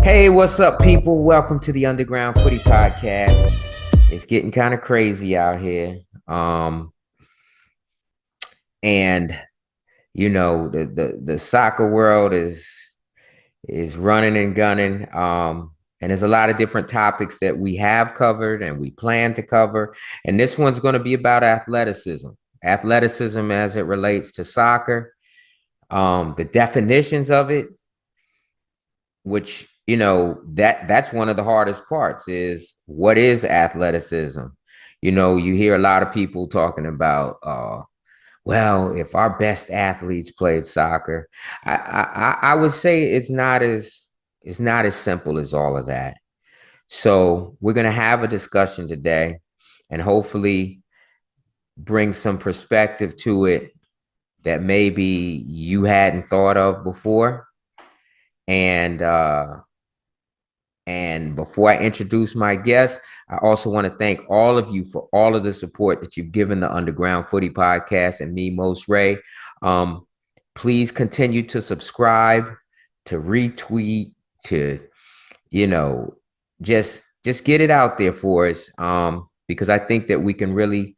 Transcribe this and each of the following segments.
Hey, what's up, people? Welcome to the Underground Footy Podcast. It's getting kind of crazy out here. And the soccer world is running and gunning. And there's a lot of different topics that we have covered and we plan to cover. And this one's going to be about athleticism. Athleticism as it relates to soccer, the definitions of it, which that's one of the hardest parts is what is athleticism. You hear a lot of people talking about well, if our best athletes played soccer. I would say it's not as simple as all of that. So we're going to have a discussion today and hopefully bring some perspective to it that maybe you hadn't thought of before. And before I introduce my guest, I also want to thank all of you for all of the support that you've given the Underground Footy Podcast and me, Most Ray. Um, Please continue to subscribe, to retweet, to you know, just get it out there for us. Because I think that we can really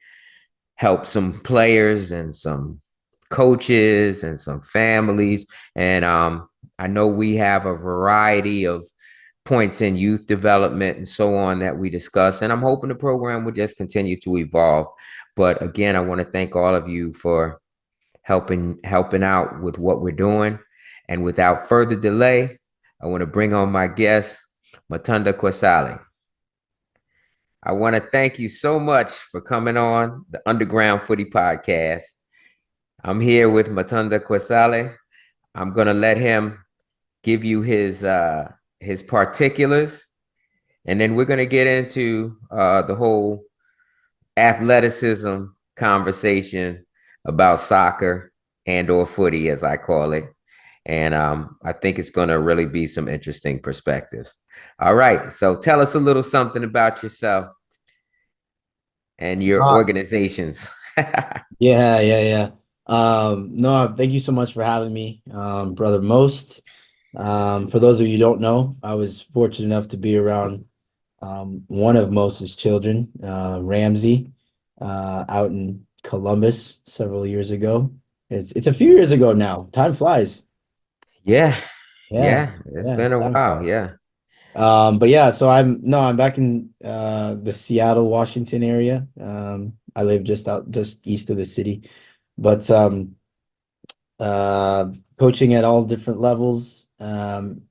help some players and some coaches and some families. And I know we have a variety of points in youth development and so on that we discuss. And I'm hoping the program will just continue to evolve. But again, I want to thank all of you for helping out with what we're doing. And without further delay, I want to bring on my guest, Mutanda Kwesele. I want to thank you so much for coming on the Underground Footy Podcast. I'm here with Mutanda Kwesele. I'm going to let him give you his particulars, and then we're going to get into the whole athleticism conversation about soccer and or footy, as I call it. And I think it's going to really be some interesting perspectives. All right. So tell us a little something about yourself and your Uh, organizations. yeah. No, thank you so much for having me, brother Most. For those of you who don't know, I was fortunate enough to be around one of Most's children, Ramsey, out in Columbus several years ago. It's a few years ago now. Time flies. Yeah. Yeah, Yeah. It's yeah, been a time while. flies. Yeah. But yeah, so I'm back in the Seattle, Washington area. I live just east of the city. But uh, coaching at all different levels. And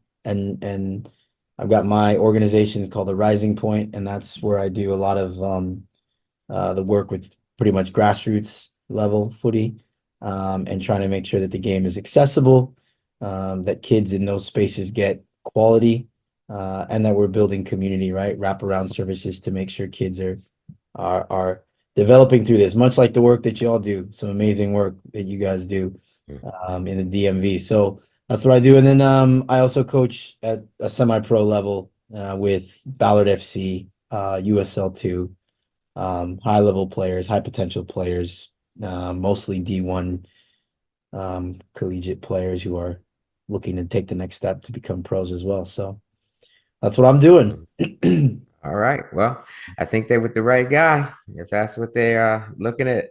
I've got my organization called the Rising Point, and that's where I do a lot of the work with pretty much grassroots level footy, and trying to make sure that the game is accessible, that kids in those spaces get quality, and that we're building community, right? Wraparound services to make sure kids are developing through this, much like the work that you all do, some amazing work that you guys do in the DMV. So that's what I do. And then I also coach at a semi-pro level with Ballard FC, USL2, high level players, high potential players, mostly D1 collegiate players who are looking to take the next step to become pros as well. So that's what I'm doing. All right. Well, I think they're with the right guy. If that's what they're looking at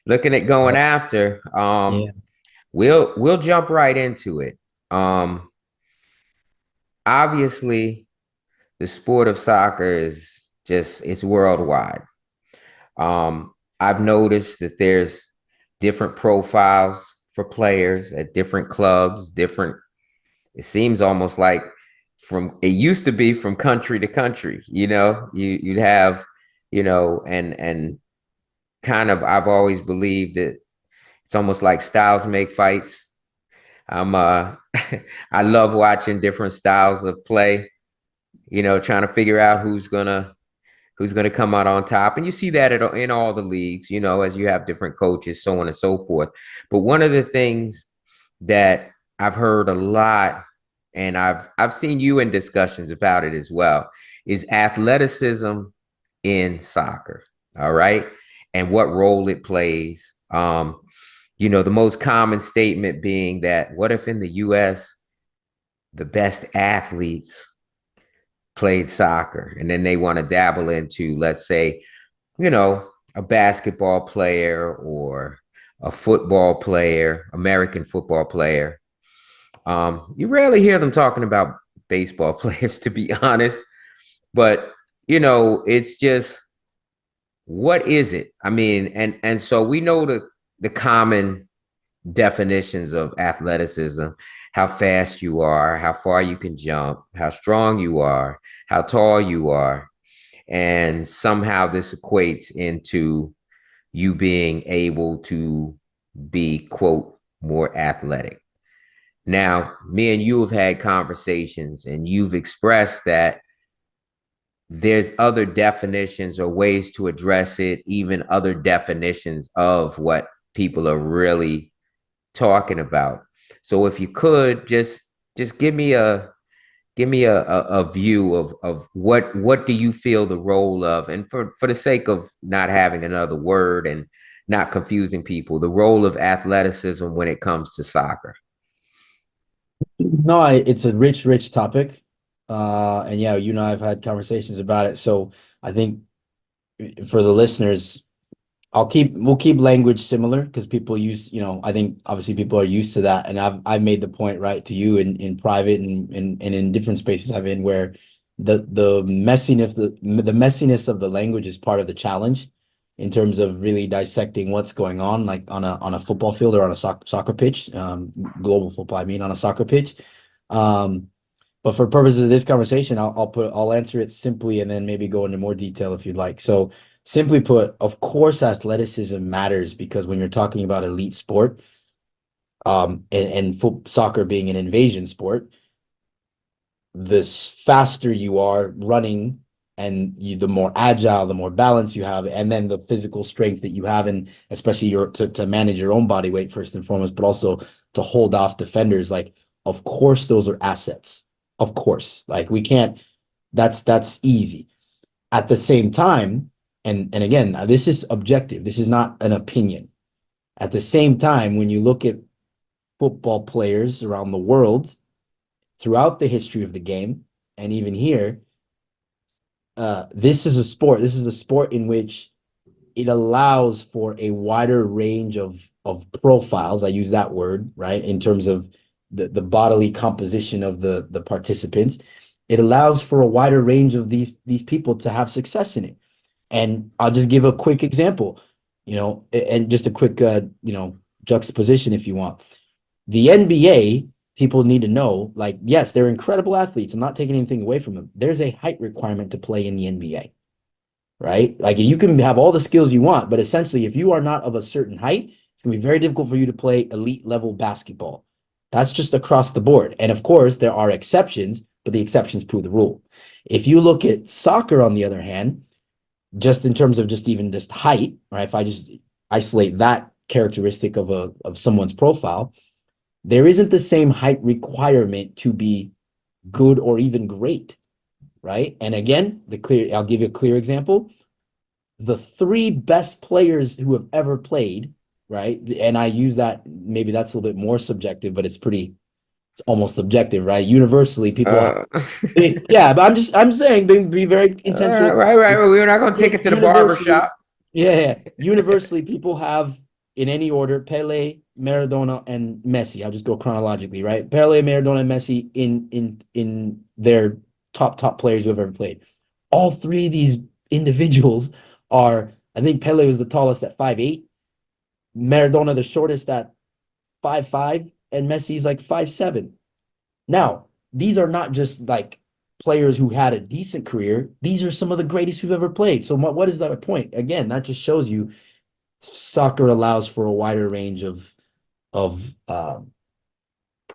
going Right. after. Yeah. We'll jump right into it. Um, Obviously, the sport of soccer is just it's worldwide. I've noticed that there's different profiles for players at different clubs, different. It seems almost like from it used to be from country to country. You'd have, and kind of I've always believed that it's almost like styles make fights. I'm I love watching different styles of play, trying to figure out who's gonna come out on top. And you see that in all the leagues, as you have different coaches, so on and so forth. But one of the things that I've heard a lot, and I've seen you in discussions about it as well, is athleticism in soccer. All right. And what role it plays. The most common statement being that what if in the US the best athletes played soccer and then they want to dabble into, let's say, you know, a basketball player or a football player, American football player. You rarely hear them talking about baseball players, to be honest. But it's just, what is it? I mean, and so we know the common definitions of athleticism: how fast you are, how far you can jump, how strong you are, how tall you are, and somehow this equates into you being able to be, quote, more athletic. Now, me and you have had conversations and you've expressed that there's other definitions or ways to address it, even other definitions of what people are really talking about. So if you could just give me a view of what do you feel the role of, and for the sake of not having another word and not confusing people, the role of athleticism when it comes to soccer. No, it's a rich topic. And yeah, you and I have had conversations about it. So I think for the listeners, we'll keep language similar because people use, I think obviously people are used to that. And I've made the point right to you in private and in different spaces I've been where the messiness of the language is part of the challenge in terms of really dissecting what's going on, like on a football field or on a soccer pitch, global football, I mean, on a soccer pitch. Um, but for purposes of this conversation, I'll answer it simply and then maybe go into more detail if you'd like. So simply put, of course, athleticism matters because when you're talking about elite sport, and soccer being an invasion sport, the faster you are running and the more agile, the more balance you have, and then the physical strength that you have, and especially to manage your own body weight first and foremost, but also to hold off defenders. Like, of course, those are assets. Of course, like we can't. That's easy. At the same time, and again, this is objective. This is not an opinion. At the same time, when you look at football players around the world throughout the history of the game, and even here, this is a sport. This is a sport in which it allows for a wider range of profiles. I use that word, right, in terms of the bodily composition of the participants. It allows for a wider range of these people to have success in it. And I'll just give a quick example, and just a quick juxtaposition if you want. The NBA, people need to know, like, yes, they're incredible athletes. I'm not taking anything away from them. There's a height requirement to play in the NBA, right? Like you can have all the skills you want, but essentially, if you are not of a certain height, it's going to be very difficult for you to play elite level basketball. That's just across the board. And of course, there are exceptions, but the exceptions prove the rule. If you look at soccer, on the other hand, just in terms of just height, right? If I just isolate that characteristic of someone's profile, there isn't the same height requirement to be good or even great, right? And again, I'll give you a clear example. The three best players who have ever played, right? And I use that, maybe that's a little bit more subjective, but it's almost subjective, right? Universally, people have, Uh, yeah, but I'm saying be very intentional. right. We're not going to take it to the barber Universally, shop. yeah. Universally, people have in any order Pele, Maradona, and Messi. I'll just go chronologically, right? Pele, Maradona, and Messi in their top players who have ever played. All three of these individuals are, I think Pele was the tallest at 5'8", Maradona the shortest at 5'5", and Messi's like 5'7". Now, these are not just like players who had a decent career. These are some of the greatest who've ever played. So what is that point? Again, that just shows you soccer allows for a wider range of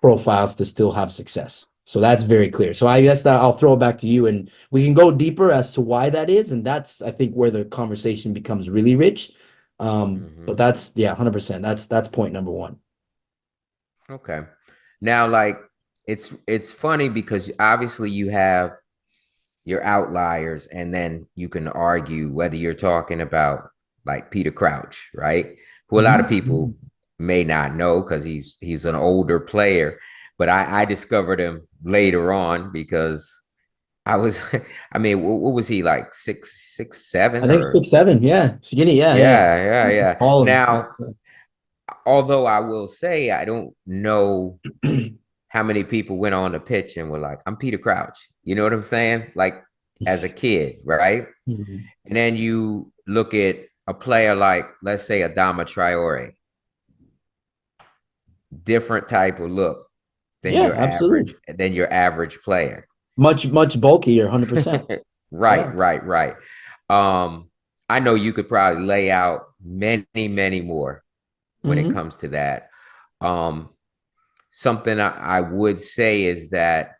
profiles to still have success. So that's very clear. So I guess that I'll throw it back to you, and we can go deeper as to why that is, and that's I think where the conversation becomes really rich. But Hmm. that's, yeah, 100%. That's point number one. Okay. Now, like, it's funny because obviously you have your outliers, and then you can argue whether you're talking about like Peter Crouch, right? Who a lot of people Mhm. may not know because he's an older player, but I discovered him later on because I was, I mean, what was he like 6'7" I think or 6'7". Yeah, skinny. Yeah, yeah. yeah, yeah, yeah. All Now, although I will say I don't know how many people went on the pitch and were like, I'm Peter Crouch. You know what I'm saying? Like as a kid, right? Mhm. And then you look at a player like, let's say, Adama Traore, different type of look Yeah, absolutely. than your average player. Much bulkier, 100%. Right, Yeah. right, right. Um, I know you could probably lay out many, many more when it Hmm. comes to that. Um, Something I would say is that,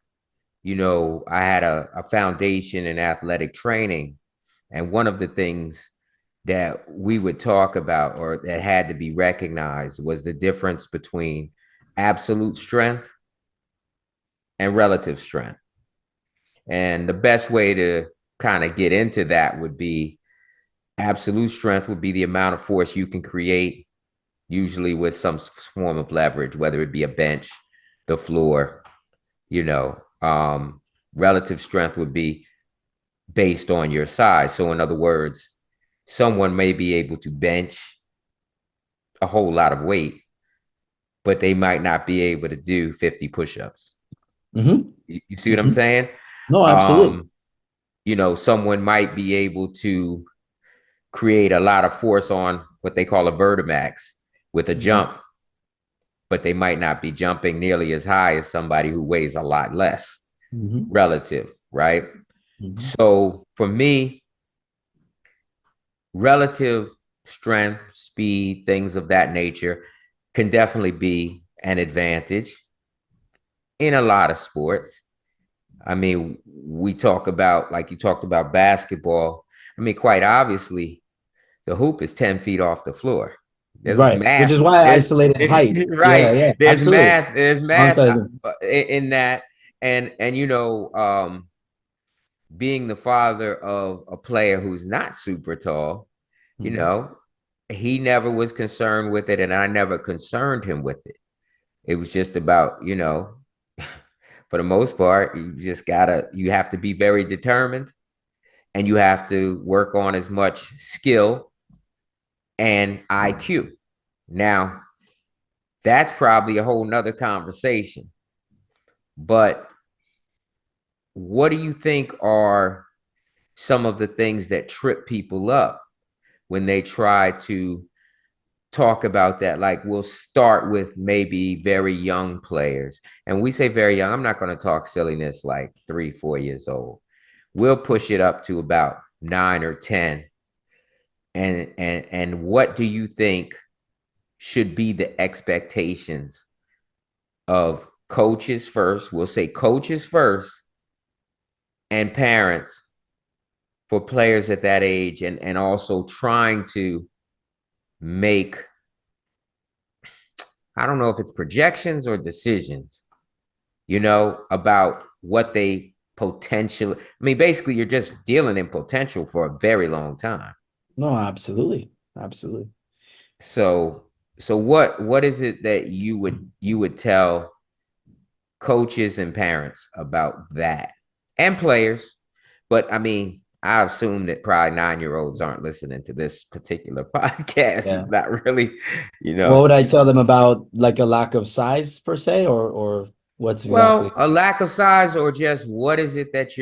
I had a foundation in athletic training. And one of the things that we would talk about or that had to be recognized was the difference between absolute strength and relative strength. And the best way to kind of get into that would be absolute strength would be the amount of force you can create, usually with some form of leverage, whether it be a bench, the floor, you know. Relative strength would be based on your size. So, in other words, someone may be able to bench a whole lot of weight, but they might not be able to do 50 push-ups. Hmm. You see what I'm Hmm. saying? No, absolutely. Um, Someone might be able to create a lot of force on what they call a vertimax with a Hmm. jump, but they might not be jumping nearly as high as somebody who weighs a lot less Hmm. relative, right? Hmm. So for me, relative strength, speed, things of that nature can definitely be an advantage in a lot of sports. I mean, we talk about, like you talked about basketball. I mean, quite obviously, the hoop is 10 feet off the floor. There's Right. Which math. is why I There's isolated height. Yeah, right. yeah, There's absolutely. math. There's math Alongside. in that. And being the father of a player who's not super tall, you Mhm. know, he never was concerned with it, and I never concerned him with it. It was just about, for the most part, you have to be very determined and you have to work on as much skill and IQ. Now, that's probably a whole nother conversation. But what do you think are some of the things that trip people up when they try to talk about that? Like, we'll start with maybe very young players. And we say very young, I'm not going to talk silliness like 3, 4 years old. We'll push it up to about 9 or 10. And what do you think should be the expectations of coaches first? We'll say coaches first and parents for players at that age, and also trying to make, I don't know if it's projections or decisions, about what they potentially, I mean, basically you're just dealing in potential for a very long time. No, absolutely. Absolutely. So what is it that you would tell coaches and parents about that, and players? But I mean, I assume that probably 9-year-olds aren't listening to this particular podcast. Yeah. It's not really, you What know. would I tell them about like a lack of size per se, or what's Well, exactly? a lack of size, or just what is it that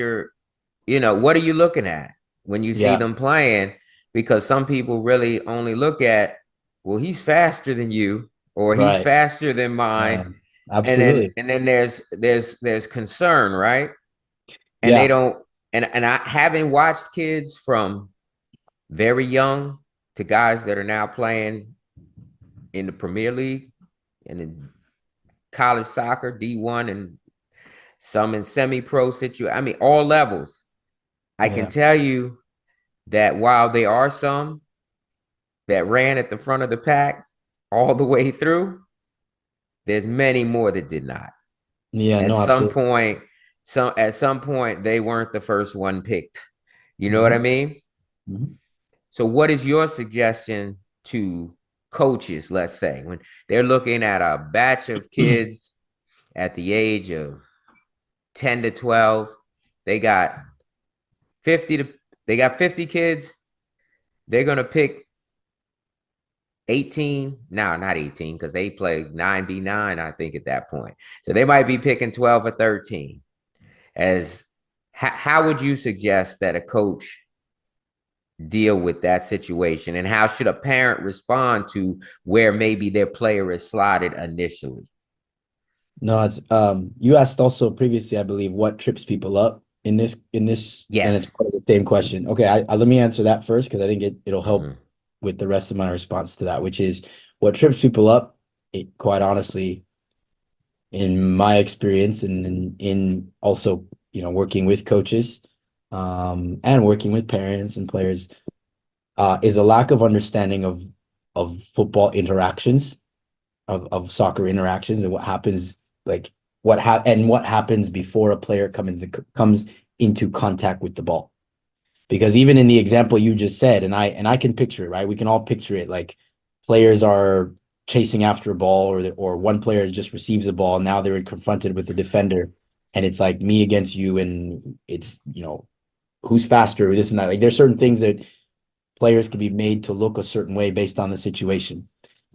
what are you looking at when you see Yeah, them playing? Because some people really only look at, well, he's faster than you, or he's right. faster than mine. And then Absolutely. and then there's concern, right? And they Yeah. don't, and I having watched kids from very young to guys that are now playing in the Premier League and in college soccer, D1, and some in semi-pro situation. I mean, all levels. I can Yeah. tell you that while there are some that ran at the front of the pack all the way through, there's many more that did not. Yeah, At no, some absolutely. point, they weren't the first one picked. You know what I Hmm. mean? Hmm. So, what is your suggestion to coaches, let's say, when they're looking at a batch of kids at the age of 10 to 12? They got 50 to they got 50 kids. They're gonna pick 18. No, not 18, because they play 99, I think, at that point. So they might be picking 12 or 13. As how would you suggest that a coach deal with that situation? And how should a parent respond to where maybe their player is slotted initially? No, it's you asked also previously, I believe, what trips people up and it's Yes. part of the same question. Okay, I let me answer that first because I think it'll help Mhm. with the rest of my response to that, which is what trips people up, quite honestly, in my experience and in also, working with coaches, and working with parents and players, is a lack of understanding of football interactions, of soccer interactions, and what happens, like what happens before a player comes into contact with the ball. Because even in the example you just said, and I can picture it, right? We can all picture it, like players are chasing after a ball, or one player just receives a ball, and now they're confronted with the defender, and it's like me against you, and it's, who's faster, this and that. Like there's certain things that players can be made to look a certain way based on the situation.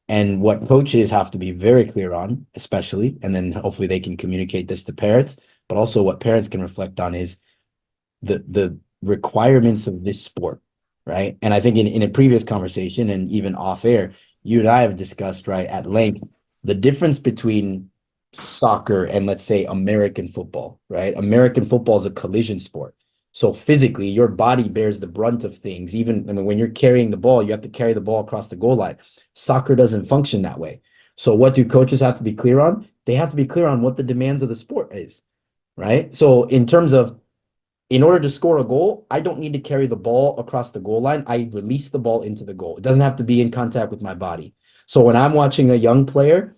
And what coaches have to be very clear on, especially, and then hopefully they can communicate this to parents, but also what parents can reflect on is the requirements of this sport, right? And I think in a previous conversation and even off air, you and I have discussed, right, at length, the difference between soccer and, let's say, American football, right? American football is a collision sport. So physically, your body bears the brunt of things. Even, I mean, when you're carrying the ball, you have to carry the ball across the goal line. Soccer doesn't function that way. So what do coaches have to be clear on? They have to be clear on what the demands of the sport is, right? So in terms of, in order to score a goal, I don't need to carry the ball across the goal line. I release the ball into the goal. It doesn't have to be in contact with my body. So when I'm watching a young player,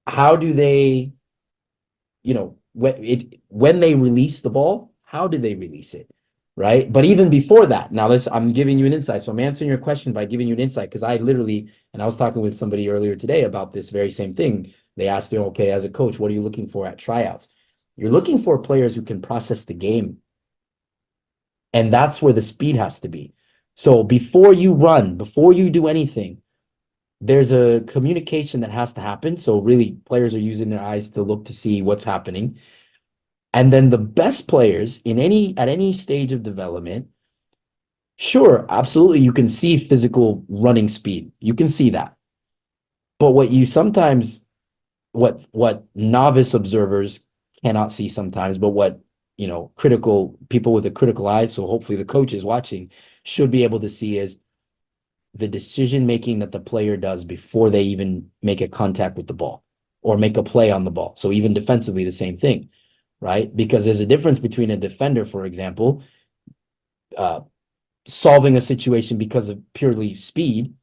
how do they, when they release the ball, how do they release it? Right. But even before that, now this, I'm giving you an insight. So I'm answering your question by giving you an insight, because I literally, and I was talking with somebody earlier today about this very same thing. They asked me, okay, as a coach, what are you looking for at tryouts? You're looking for players who can process the game, and that's where the speed has to be. So before you run, before you do anything, there's a communication that has to happen. So really, players are using their eyes to look to see what's happening. And then the best players at any stage of development, sure, absolutely, you can see physical running speed. You can see that. But what you sometimes, what novice observers cannot see sometimes, but what, critical people with a critical eye, so hopefully the coach is watching, should be able to see is the decision making that the player does before they even make a contact with the ball or make a play on the ball. So even defensively, the same thing, right? Because there's a difference between a defender, for example, uh, solving a situation because of purely speed,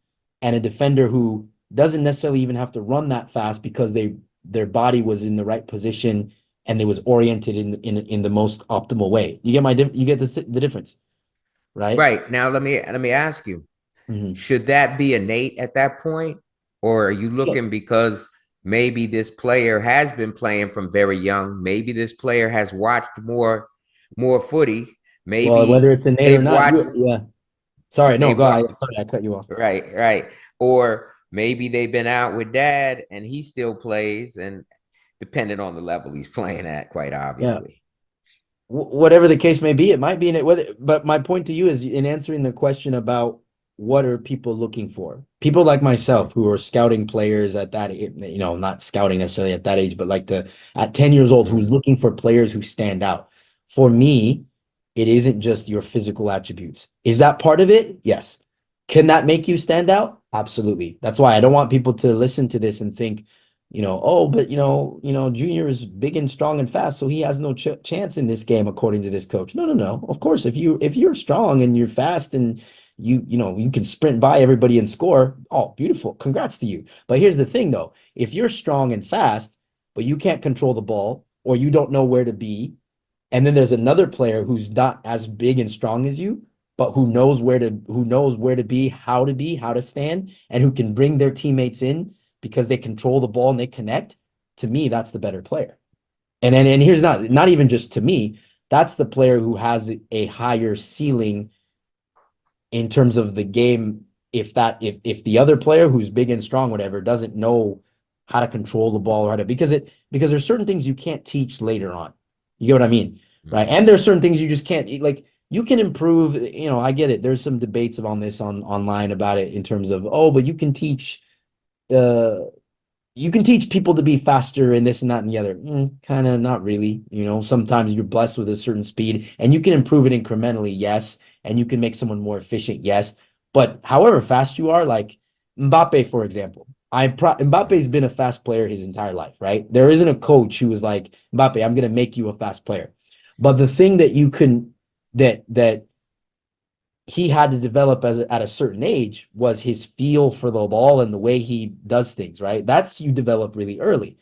and a defender who doesn't necessarily even have to run that fast because their body was in the right position and it was oriented in the most optimal way. You get you get the difference, right? Right. Now let me ask you, Mhm. should that be innate at that point? Or are you Sure. looking because maybe this player has been playing from very young? Maybe this player has watched more footy. Well, whether Maybe it's innate or they've not, watched yeah. Sorry, no, they've go ahead. watched Sorry, I cut you off. right, right. Or maybe they've been out with dad and he still plays, and depending on the level he's playing at, quite Yeah. obviously. Whatever the case may be, it might be in it. But my point to you is, in answering the question about what are people looking for, people like myself who are scouting players at that, not scouting necessarily at that age, but like at 10 years old, Mm-hmm. who's looking for players who stand out. For me, it isn't just your physical attributes. Is that part of it? Yes. Can that make you stand out? Absolutely. That's why I don't want people to listen to this and think, oh, but Junior is big and strong and fast, so he has no chance in this game, according to this coach. No, no, no. Of course, if you're strong and you're fast and you can sprint by everybody and score, oh, beautiful. Congrats to you. But here's the thing, though. If you're strong and fast, but you can't control the ball or you don't know where to be, and then there's another player who's not as big and strong as you, but who knows where to be, how to stand, and who can bring their teammates in because they control the ball and they connect. To me, that's the better player. And here's not even just to me. that's the player who has a higher ceiling in terms of the game. If the other player who's big and strong, whatever, doesn't know how to control the ball or how to because there's certain things you can't teach later on. You get what I mean? Right. Mm-hmm. And there's certain things you just can't like you can improve, I get it. There's some debates on this online about it in terms of, oh, but uh you can teach people to be faster and this and that and the other. Kind of not really. Sometimes you're blessed with a certain speed and you can improve it incrementally, yes. And you can make someone more efficient, yes. But however fast you are, like Mbappe, for example, Mbappe's been a fast player his entire life, right? There isn't a coach who was like, Mbappe, I'm going to make you a fast player. But the thing that you can, that he had to develop at a certain age was his feel for the ball and the way he does things, right? That's you develop really early,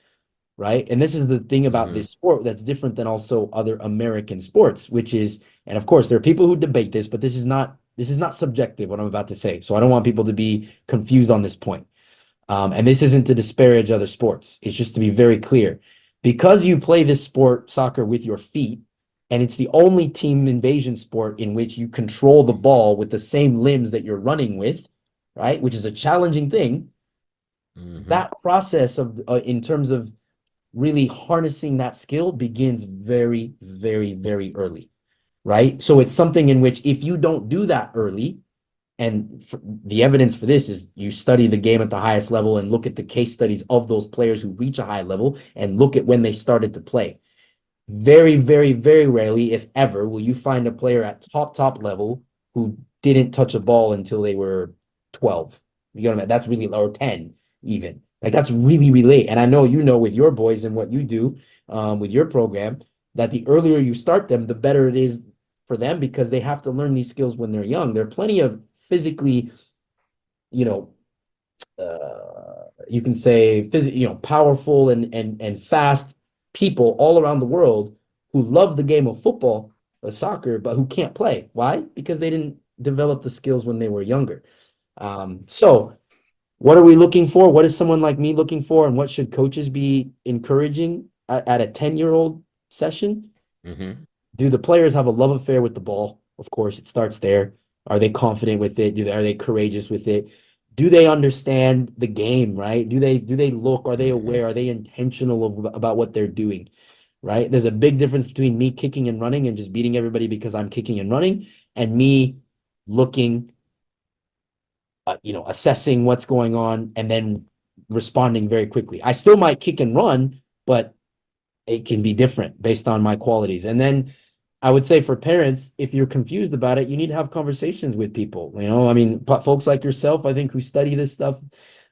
right? And this is the thing about Mm-hmm. this sport that's different than also other American sports, which is, and of course, there are people who debate this, but this is not subjective what I'm about to say. So I don't want people to be confused on this point. And this isn't to disparage other sports. It's just to be very clear. Because you play this sport, soccer, with your feet, and it's the only team invasion sport in which you control the ball with the same limbs that you're running with, right? Which is a challenging thing. Mm-hmm. That process of, in terms of really harnessing that skill begins very, very, very early, right? So it's something in which if you don't do that early, and the evidence for this is you study the game at the highest level and look at the case studies of those players who reach a high level and look at when they started to play. Very, very, very rarely, if ever, will you find a player at top level who didn't touch a ball until they were 12. You know what I mean? That's really, or 10 even. Like that's really, really late. And I know with your boys and what you do with your program, that the earlier you start them, the better it is for them because they have to learn these skills when they're young. There are plenty of physically, you know, you can say powerful and fast people all around the world who love the game of football or soccer, but who can't play. Why? Because they didn't develop the skills when they were younger. So what are we looking for? What is someone like me looking for? And what should coaches be encouraging at a 10-year-old session? Mm-hmm. Do the players have a love affair with the ball? Of course, it starts there. Are they confident with it? Are they courageous with it? Do they understand the game, right? Do they look? Are they Mm-hmm. aware? Are they intentional about what they're doing, right? There's a big difference between me kicking and running and just beating everybody because I'm kicking and running, and me looking, assessing what's going on and then responding very quickly. I still might kick and run, but it can be different based on my qualities. And then I would say for parents, if you're confused about it, you need to have conversations with people. I mean, folks like yourself, I think, who study this stuff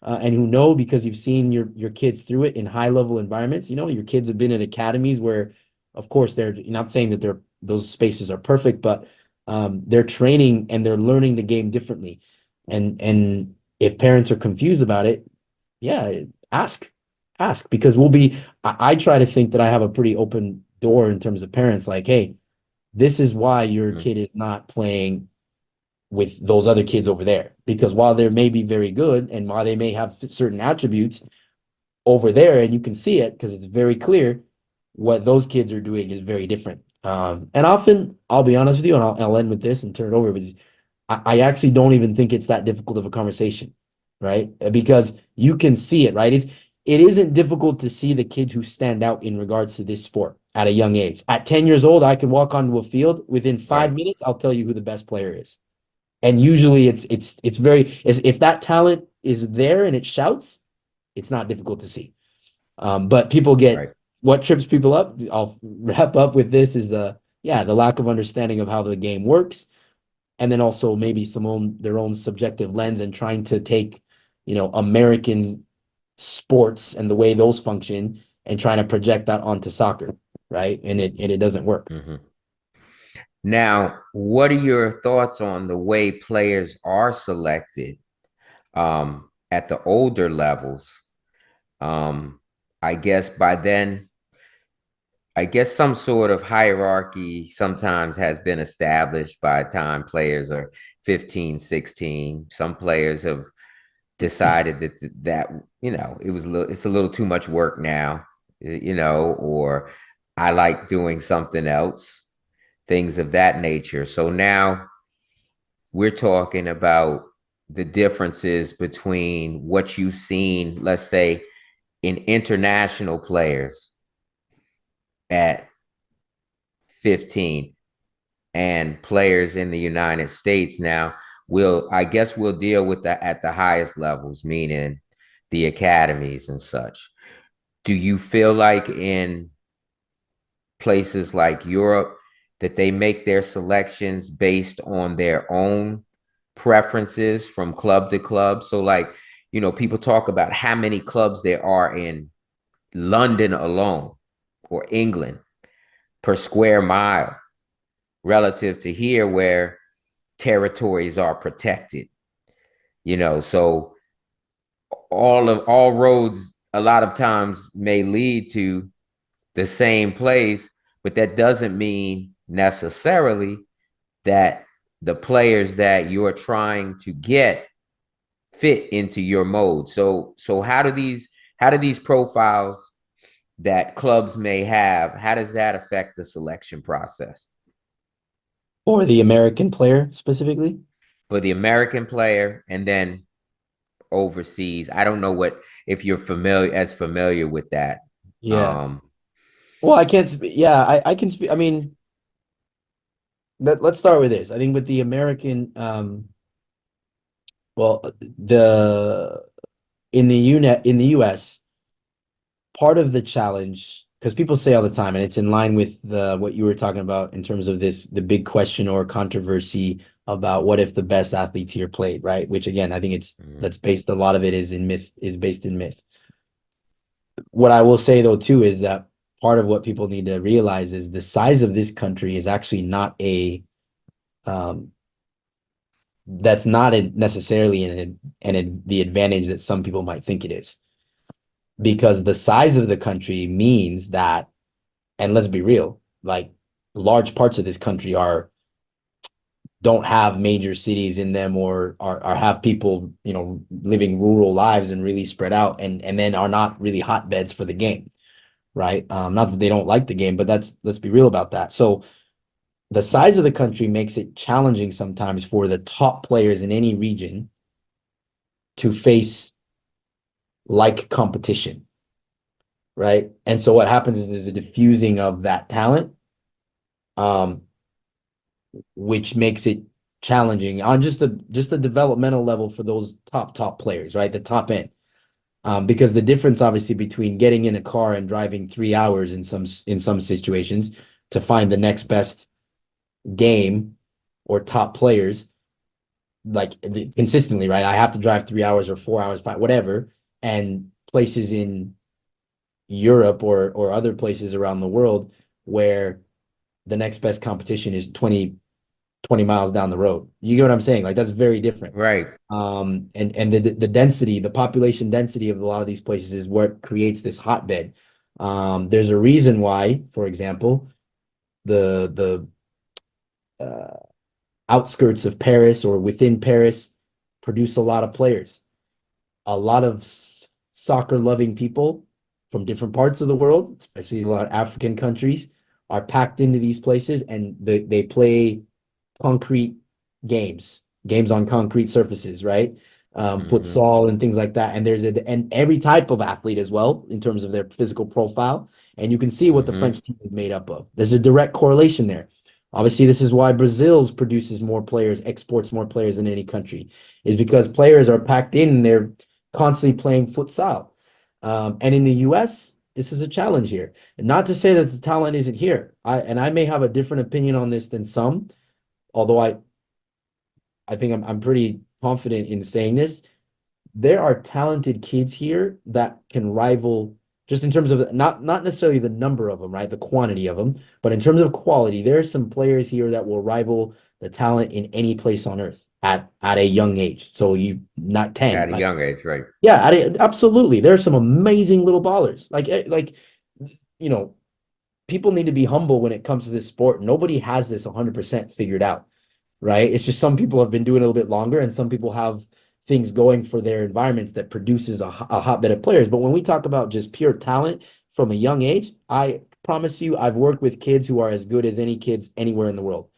and who know because you've seen your kids through it in high level environments. Your kids have been in academies where, of course, they're not saying that those spaces are perfect, but they're training and they're learning the game differently. And if parents are confused about it, yeah, ask, because I try to think that I have a pretty open door in terms of parents. Like, hey, this is why your Mm-hmm. kid is not playing with those other kids over there. Because while they may be very good and while they may have certain attributes over there, and you can see it because it's very clear, what those kids are doing is very different. And often, I'll be honest with you, and I'll end with this and turn it over. But I actually don't even think it's that difficult of a conversation, right? Because you can see it, right? It isn't difficult to see the kids who stand out in regards to this sport at a young age. At 10 years old, I can walk onto a field. Within five Right. minutes, I'll tell you who the best player is. And usually it's very if that talent is there and it shouts, it's not difficult to see. But people get Right. what trips people up. I'll wrap up with this is yeah, the lack of understanding of how the game works, and then also maybe their own subjective lens and trying to take, American sports and the way those function and trying to project that onto soccer, right? And it doesn't work. Mm-hmm. Now, what are your thoughts on the way players are selected at the older levels? Um, I guess by then, I guess some sort of hierarchy sometimes has been established by the time players are 15, 16. Some players have decided that it's a little too much work now, or I like doing something else. things of that nature. So now we're talking about the differences between what you've seen, let's say, in international players at 15 and players in the United States now. I guess we'll deal with that at the highest levels, meaning the academies and such. Do you feel like in places like Europe that they make their selections based on their own preferences from club to club? So, like, people talk about how many clubs there are in London alone or England per square mile relative to here where territories are protected, so all roads a lot of times may lead to the same place, but that doesn't mean necessarily that the players that you're trying to get fit into your mode. So how do these profiles that clubs may have, how does that affect the selection process Or the American player specifically? for the American player and then overseas? I don't know what if you're familiar with that. Yeah. Um, Well, I can't speak. Yeah, I can speak. I mean, let's start with this. I think with the American, well, the in the US, part of the challenge, because people say all the time, and it's in line with the what you were talking about in terms of the big question or controversy about what if the best athletes here played, right? Which again, I think that's based, a lot of it is in myth, is based in myth. What I will say though too is that part of what people need to realize is the size of this country is actually not um that's not necessarily the advantage that some people might think it is, because the size of the country means that, and let's be real, like large parts of this country are don't have major cities in them, or are have people, living rural lives and really spread out, and then are not really hotbeds for the game, right? Not that they don't like the game, but let's be real about that. So the size of the country makes it challenging sometimes for the top players in any region to face like competition, right? And so what happens is there's a diffusing of that talent, um, which makes it challenging on just a developmental level for those top players, right? The top end. Because the difference obviously between getting in a car and driving 3 hours in some situations to find the next best game or top players, like consistently, right? I have to drive 3 hours or 4 hours, whatever, and places in Europe or other places around the world where the next best competition is 20 miles down the road. You get what I'm saying? Like that's very different. right. And the density, the population density of a lot of these places is what creates this hotbed. There's a reason why, for example, the outskirts of Paris or within Paris produce a lot of players. A lot of soccer loving people from different parts of the world, especially a lot of African countries, are packed into these places, and they play concrete games on concrete surfaces, right? Mm-hmm. Futsal and things like that. And and every type of athlete as well in terms of their physical profile. And you can see what the Mm-hmm. French team is made up of. There's a direct correlation there. Obviously, this is why Brazil's produces more players, exports more players than any country, is because players are packed in and they're constantly playing futsal. And in the US, this is a challenge here. And not to say that the talent isn't here. I may have a different opinion on this than some, although I think I'm pretty confident in saying this. There are talented kids here that can rival, just in terms of not necessarily the number of them, right? The quantity of them, but in terms of quality, there are some players here that will rival the talent in any place on earth at a young age. So you not 10, At a like young age, right? yeah, absolutely. There are some amazing little ballers. Like you know, people need to be humble when it comes to this sport. Nobody has this 100% figured out, right? It's just some people have been doing it a little bit longer, and some people have things going for their environments that produces a hotbed of players. But when we talk about just pure talent from a young age, I promise you, I've worked with kids who are as good as any kids anywhere in the world.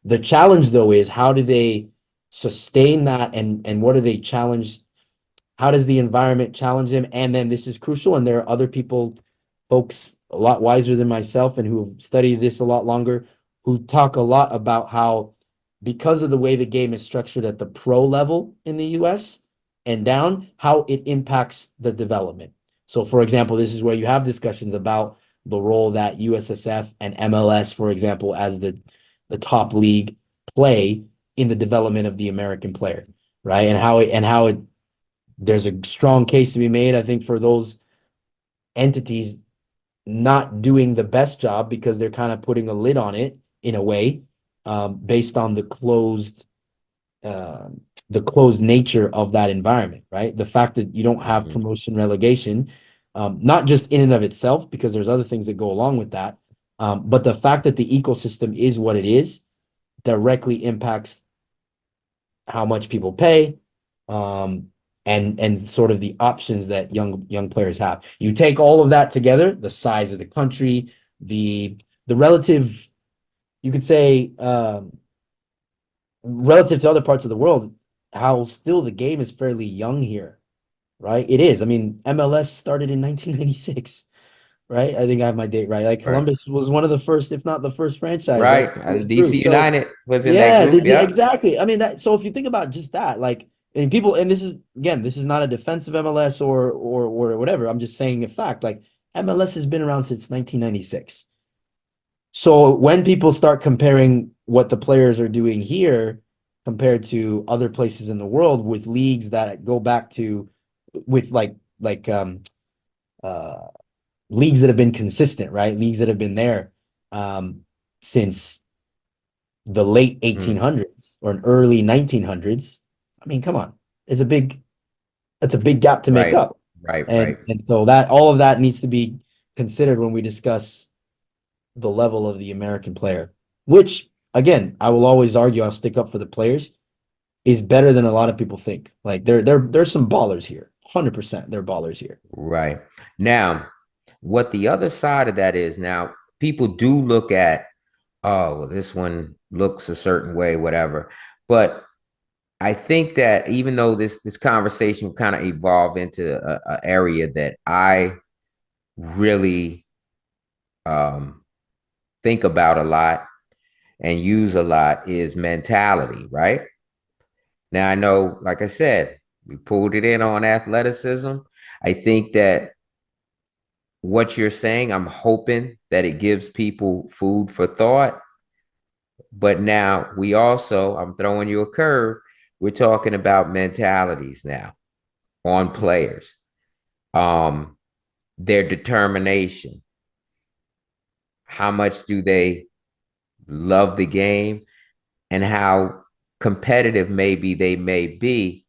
The challenge though is how do they sustain that and what are they challenged? How does the environment challenge them? And then this is crucial, and there are other people, folks a lot wiser than myself and who have studied this a lot longer, who talk a lot about how because of the way the game is structured at the pro level in the US and down, how it impacts the development. So, for example, this is where you have discussions about the role that USSF and MLS, for example, as the top league play in the development of the American player, right? And how it there's a strong case to be made, I think, for those entities not doing the best job because they're kind of putting a lid on it in a way, based on uh, the closed nature of that environment, right? The fact that you don't have Mhm. promotion relegation, not just in and of itself, because there's other things that go along with that, but the fact that the ecosystem is what it is directly impacts how much people pay, um, and sort of the options that young players have. You take all of that together, the size of the country, the relative, you could say, relative to other parts of the world, how still the game is fairly young here, right? It is. I mean, MLS started in 1996, right? I think I have my date right. Like Right. Columbus was one of the first, if not the first franchise, right? Right. This DC group. So United was in that yeah, group. did you Yep. exactly? I mean that. So if you think about just that, like, and people, and this is again, this is not a defense of MLS or whatever. I'm just saying a fact. Like MLS has been around since 1996. So when people start comparing what the players are doing here compared to other places in the world with leagues that go back to with like uh leagues that have been consistent, right? Leagues that have been there um since the late Mm. 1800s or an early 1900s. I mean, come on. It's a big that's a big gap to make Right. up. Right. And Right. and so that all of that needs to be considered when we discuss the level of the American player, which again, I will always argue, I'll stick up for the players, is better than a lot of people think. Like there's some ballers here. 100% they're ballers here. Right. Now, what the other side of that is now, people do look at, oh, well, this one looks a certain way, whatever. But I think that even though this conversation kind of evolved into a area that I really um, think about a lot and use a lot is mentality, right? Now I know, like I said, we pulled it in on athleticism. I think that what you're saying, I'm hoping that it gives people food for thought. But now we also, I'm throwing you a curve. We're talking about mentalities now on players, um, their determination. How much do they love the game and how competitive maybe they may be.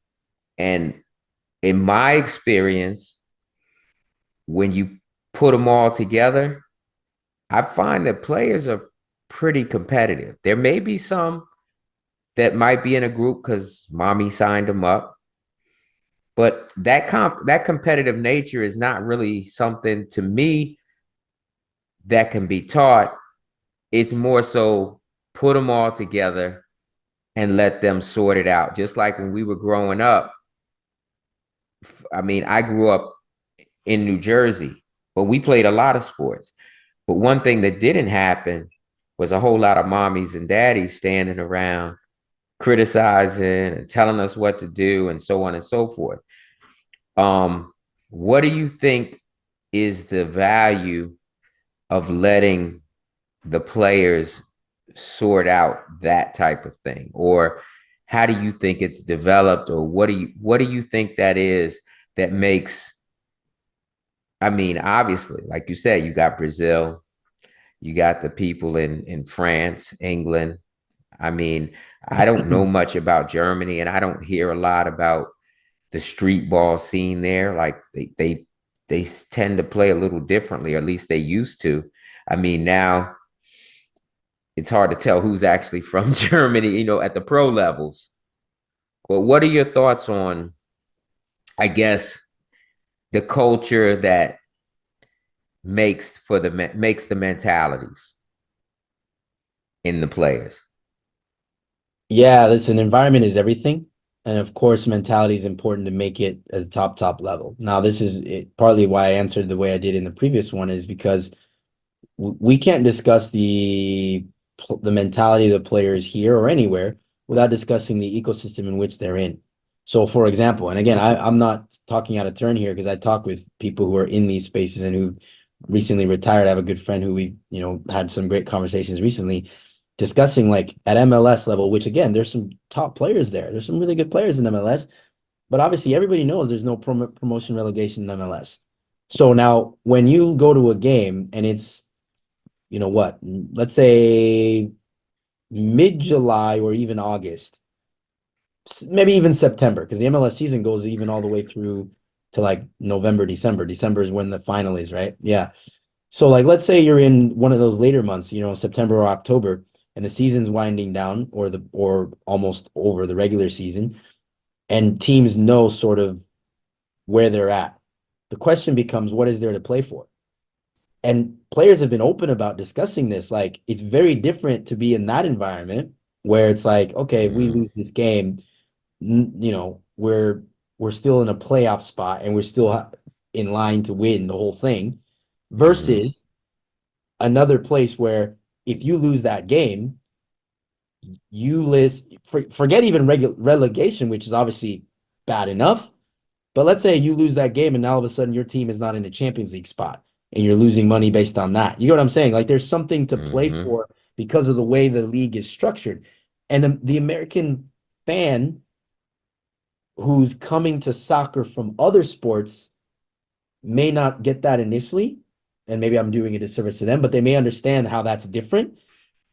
And in my experience, when you put them all together, I find that players are pretty competitive. There may be some that might be in a group because mommy signed them up, but that competitive nature is not really something to me that can be taught. It's more so put them all together and let them sort it out. Just like when we were growing up, I mean, I grew up in New Jersey, but we played a lot of sports. But one thing that didn't happen was a whole lot of mommies and daddies standing around criticizing and telling us what to do and so on and so forth. Um, what do you think is the value of letting the players sort out that type of thing? Or how do you think it's developed? Or what do you think that is that makes, I mean, obviously, like you said, you got Brazil, you got the people in France, England. I mean, I don't know much about Germany, and I don't hear a lot about the street ball scene there. Like they tend to play a little differently, or at least they used to. I mean, now it's hard to tell who's actually from Germany, at the pro levels. But what are your thoughts on, I guess, the culture that makes the mentalities in the players. Yeah, listen, environment is everything. And of course, mentality is important to make it at the top level. Now, this is partly why I answered the way I did in the previous one is because we can't discuss the mentality of the players here or anywhere without discussing the ecosystem in which they're in. So, for example, and again, I'm not talking out of turn here because I talk with people who are in these spaces and who recently retired. I have a good friend who we, had some great conversations recently discussing like at MLS level, which again, there's some top players there. There's some really good players in MLS, but obviously everybody knows there's no promotion relegation in MLS. So now when you go to a game and it's what, let's say mid-July or even August, maybe even September, because the MLS season goes even all the way through to like November, December. December is when the final is, right? Yeah. So like let's say you're in one of those later months, September or October, and the season's winding down or almost over the regular season, and teams know sort of where they're at. The question becomes, what is there to play for? And players have been open about discussing this. Like, it's very different to be in that environment where it's like, okay, if we Mm-hmm. lose this game, we're still in a playoff spot and we're still in line to win the whole thing, Mm-hmm. versus another place where if you lose that game, you list forget even relegation, which is obviously bad enough. But let's say you lose that game and now all of a sudden your team is not in a Champions League spot and you're losing money based on that. You know what I'm saying? Like there's something to play Mm-hmm. for because of the way the league is structured. And the American fan who's coming to soccer from other sports may not get that initially. And maybe I'm doing a disservice to them, but they may understand how that's different.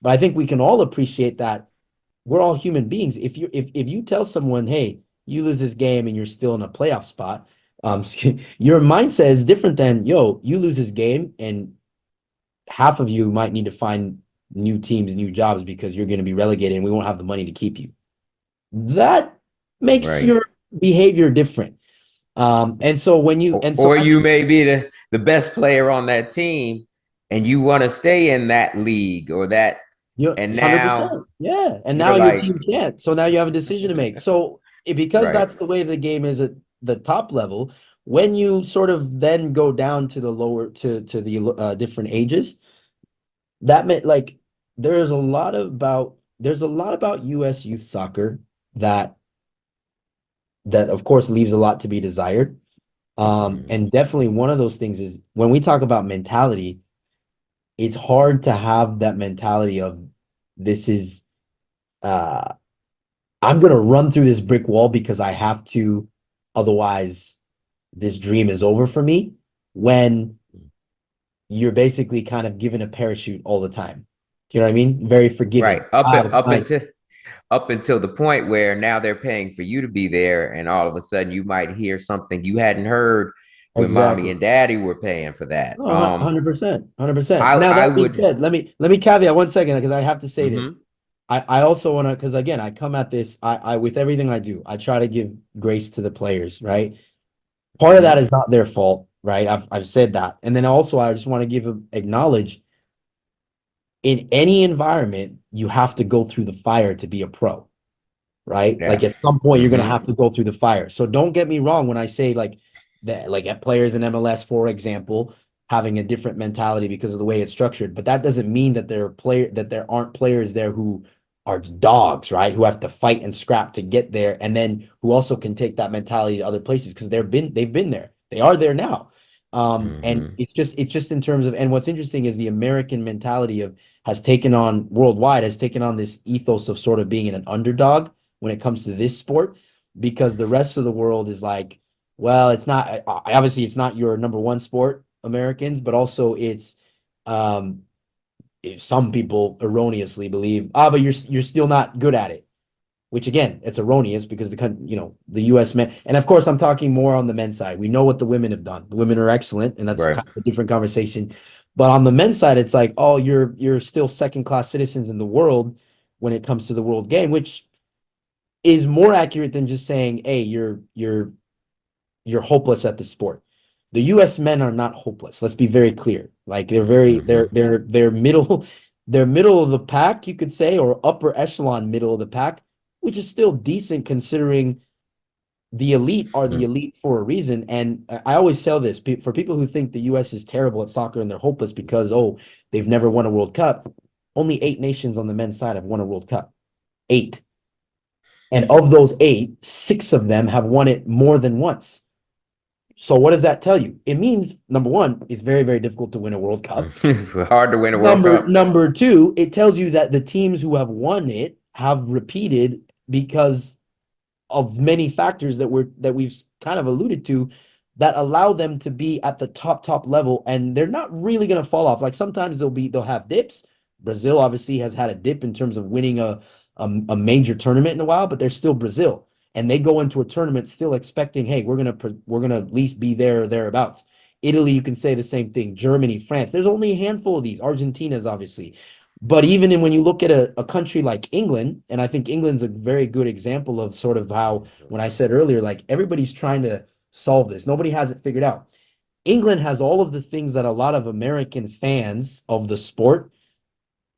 But I think we can all appreciate that we're all human beings. If you tell someone, hey, you lose this game and you're still in a playoff spot, your mindset is different than, yo, you lose this game and half of you might need to find new teams, new jobs because you're going to be relegated and we won't have the money to keep you. That makes Right. your behavior different. And so when you and so Or that's you may be the best player on that team and you want to stay in that league or that, you and 100%. now Yeah. And you're now your like, team can't. So now you have a decision to make. So because right. that's the way the game is at the top level, when you sort of then go down to the lower to the different ages, that meant like there's a lot about US youth soccer that of course leaves a lot to be desired. Mm-hmm. And definitely one of those things is when we talk about mentality, it's hard to have that mentality of this is uh I'm gonna run through this brick wall because I have to, otherwise this dream is over for me, when you're basically kind of given a parachute all the time. Do you know what I mean? Very Right. forgiving. Wow, it's nice. Up until the point where now they're paying for you to be there, and all of a sudden you might hear something you hadn't heard when mommy Exactly. and daddy were paying for that. Oh, 100%. 100%. Now I that being would. said, let me caveat one second because I have to say this. Mm-hmm. I also want to, because again, I come at this, I with everything I do, I try to give grace to the players, right? Part of that Mm-hmm. is not their fault, right? I've said that. And then also I just want to acknowledge in any environment, you have to go through the fire to be a pro, right? Like Yeah. at some point you're gonna Mm-hmm. have to go through the fire. So don't get me wrong when I say like that, like at players in MLS, for example, having a different mentality because of the way it's structured. But that doesn't mean that there aren't players there who are dogs, right? Who have to fight and scrap to get there, and then who also can take that mentality to other places because they've been there. They are there now. And Mm-hmm. it's just in terms of, and what's interesting is the American mentality of has taken on worldwide has taken on this ethos of sort of being an underdog when it comes to this sport, because the rest of the world is like, well, it's not, obviously it's not your number one sport, Americans, but also um some people erroneously believe, but you're still not good at it, which again, it's erroneous because the US men, and of course I'm talking more on the men's side. We know what the women have done. The women are excellent, and that's Right. kind of a different conversation. But on the men's side, it's like, oh, you're still second class citizens in the world when it comes to the world game, which is more accurate than just saying, hey, you're hopeless at the sport. The US men are not hopeless. Let's be very clear. Like they're very Hmm. they're middle they're middle of the pack, you could say, or upper echelon middle of the pack, which is still decent considering the elite are the elite for a reason. And I always tell this for people who think the US is terrible at soccer and they're hopeless because, oh, they've never won a World Cup. Only 8 nations on the men's side have won a World Cup. Eight. And of those eight, six of them have won it more than once. So what does that tell you? It means number one, it's very, very difficult to win a World Cup. It's hard to win a World Number Cup. number two, it tells you that the teams who have won it have repeated because of many factors that we've kind of alluded to that allow them to be at the top level, and they're not really going to fall off. Like sometimes they'll have dips. Brazil obviously has had a dip in terms of winning a major tournament in a while, but they're still Brazil, and they go into a tournament still expecting, hey, we're gonna at least be there or thereabouts. Italy, you can say the same thing. Germany, France. There's only a handful of these. Argentina's obviously. But even when you look at a country like England, and I think England's a very good example of sort of how, when I said earlier, like everybody's trying to solve this. Nobody has it figured out. England has all of the things that a lot of American fans of the sport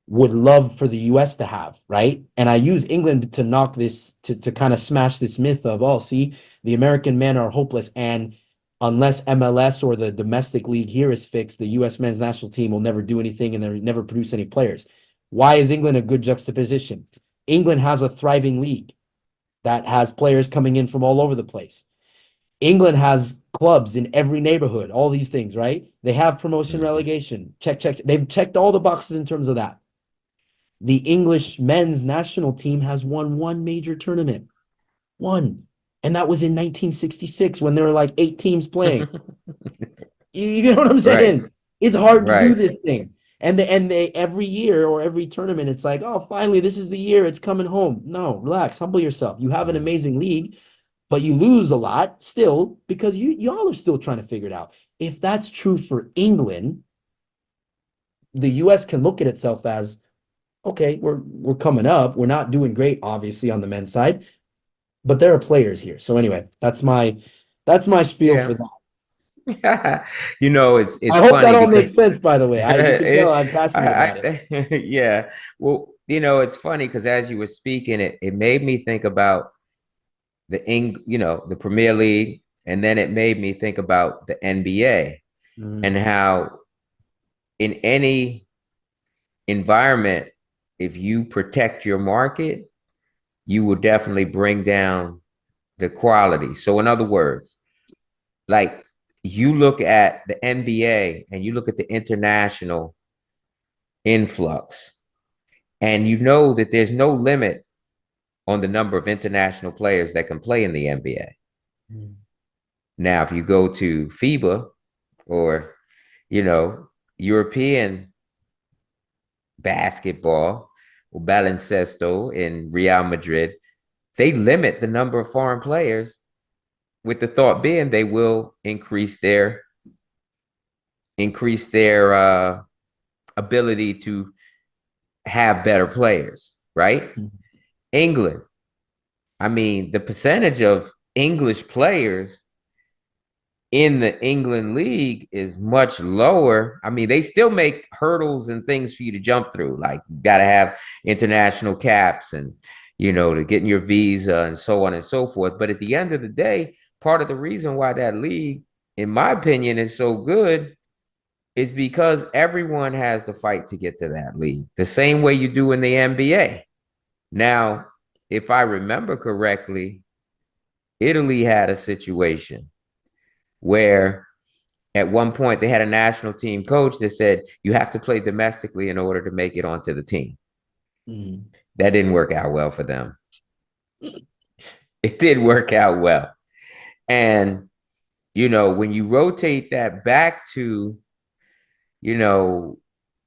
would love for the US to have, right? And I use England to knock this, to kind of smash this myth of, oh, see, the American men are hopeless. And unless MLS or the domestic league here is fixed, the US men's national team will never do anything and they never produce any players. Why is England a good juxtaposition? England has a thriving league that has players coming in from all over the place. England has clubs in every neighborhood, all these things, right? They have promotion Hmm. relegation. Check, check. They've checked all the boxes in terms of that. The English men's national team has won one major tournament. One. And that was in 1966 when there were like 8 teams playing. You get what I'm Right, saying? It's hard to do right. this thing. And they every year or every tournament, it's like, oh, finally, this is the year it's coming home. No, relax, humble yourself. You have an Mm. amazing league, but you lose a lot still because y'all are still trying to figure it out. If that's true for England, the US can look at itself as, okay, we're coming up. We're not doing great, obviously, on the men's side, but there are players here. So anyway, that's my spiel for Yeah. that. It's I hope that funny all because makes sense, by the way. You can tell I'm passionate about it. yeah. Well, it's funny because as you were speaking, it made me think about the Premier League, and then it made me think about the NBA and Mhm. how in any environment, if you protect your market, you will definitely bring down the quality. So, in other words, like you look at the NBA and you look at the international influx, and you know that there's no limit on the number of international players that can play in the NBA. Mhm. Now, if you go to FIBA or, you know, European basketball or baloncesto in Real Madrid, they limit the number of foreign players with the thought being they will increase their ability to have better players, right? England, I mean, the percentage of English players in the England league is much lower. I mean, they still make hurdles and things for you to jump through. Like you got to have international caps and, to get in your visa and so on and so forth. But at the end of the day, part of the reason why that league, in my opinion, is so good is because everyone has to fight to get to that league, the same way you do in the NBA. Now, if I remember correctly, Italy had a situation where at one point they had a national team coach that said you have to play domestically in order to make it onto the team. Mhm. That didn't work out well for them. It did work out well. And, when you rotate that back to, you know,